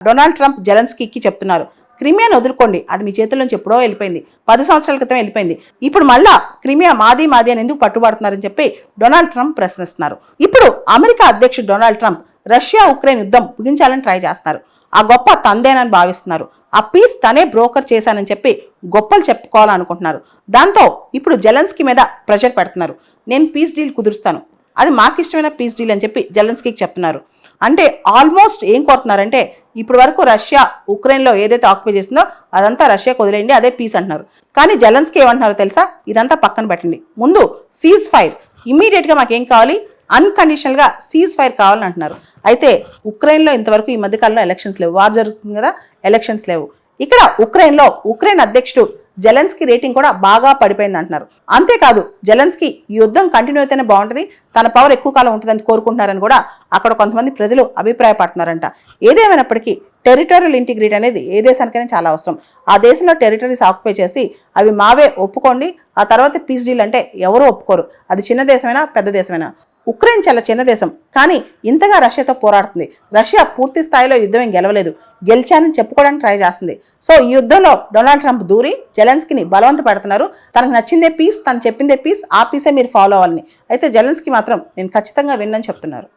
Donald Trump జెలెన్స్కీకి చెప్తున్నారు, క్రిమియాను వదులుకోండి, అది మీ చేతుల నుంచి ఎప్పుడో వెళ్ళిపోయింది, 10 సంవత్సరాల క్రితం వెళ్ళిపోయింది, ఇప్పుడు మళ్ళా క్రిమియా మాది మాది అని ఎందుకు పట్టుబడుతున్నారని చెప్పి డొనాల్డ్ ట్రంప్ ప్రశ్నిస్తున్నారు. ఇప్పుడు అమెరికా అధ్యక్షుడు డొనాల్డ్ ట్రంప్ రష్యా ఉక్రెయిన్ యుద్ధం ముగించాలని ట్రై చేస్తున్నారు. ఆ గొప్ప తందేనని భావిస్తున్నారు. ఆ పీస్ తనే బ్రోకర్ చేశానని చెప్పి గొప్పలు చెప్పుకోవాలనుకుంటున్నారు. దాంతో ఇప్పుడు జెలెన్స్కీ మీద ప్రెషర్ పెడుతున్నారు. నేను పీస్ డీల్ కుదురుస్తాను, అది మాకు ఇష్టమైన పీస్ డీల్ అని చెప్పి జెలెన్స్కీకి చెప్తున్నారు. అంటే ఆల్మోస్ట్ ఏం కోరుతున్నారంటే, ఇప్పుడు వరకు రష్యా ఉక్రెయిన్లో ఏదైతే ఆక్యుపై చేసిందో అదంతా రష్యాకు వదిలేయండి, అదే పీస్ అంటున్నారు. కానీ జెలెన్స్కీ ఏమంటున్నారో తెలుసా, ఇదంతా పక్కన పెట్టండి, ముందు సీజ్ ఫైర్, ఇమ్మీడియట్గా మాకేం కావాలి, అన్కండిషనల్గా సీజ్ ఫైర్ కావాలని అంటున్నారు. అయితే ఉక్రెయిన్లో ఇంతవరకు ఈ మధ్యకాలంలో ఎలక్షన్స్ లేవు, వార్ జరుగుతుంది కదా, ఎలక్షన్స్ లేవు. ఇక్కడ ఉక్రెయిన్లో ఉక్రెయిన్ అధ్యక్షుడు జెలెన్స్కీ రేటింగ్ కూడా బాగా పడిపోయింది అంటున్నారు. అంతేకాదు జెలెన్స్కీ ఈ యుద్ధం కంటిన్యూ అయితేనే బాగుంటుంది, తన పవర్ ఎక్కువ కాలం ఉంటుందని కోరుకుంటున్నారని కూడా అక్కడ కొంతమంది ప్రజలు అభిప్రాయపడుతున్నారంట. ఏదేమైనప్పటికీ టెరిటోరియల్ ఇంటిగ్రిటీ అనేది ఏ దేశానికైనా చాలా అవసరం. ఆ దేశంలో టెరిటరీస్ ఆక్యుపై చేసి అవి మావే ఒప్పుకోండి, ఆ తర్వాత పీస్ డీల్ అంటే ఎవరూ ఒప్పుకోరు, అది చిన్న దేశమైనా పెద్ద దేశమైనా. ఉక్రెయిన్ చాలా చిన్న దేశం, కానీ ఇంతగా రష్యాతో పోరాడుతుంది. రష్యా పూర్తి స్థాయిలో యుద్ధం ఏం గెలవలేదు, గెలిచానని చెప్పుకోవడానికి ట్రై చేస్తుంది. సో ఈ యుద్ధంలో డొనాల్డ్ ట్రంప్ దూరి జెలెన్స్కీని బలవంత పెడుతున్నారు. తనకు నచ్చిందే పీస్, తను చెప్పిందే పీస్, ఆ పీసే మీరు ఫాలో అవ్వాలని. అయితే జెలెన్స్కీ మాత్రం నేను ఖచ్చితంగా విన్నని చెప్తున్నారు.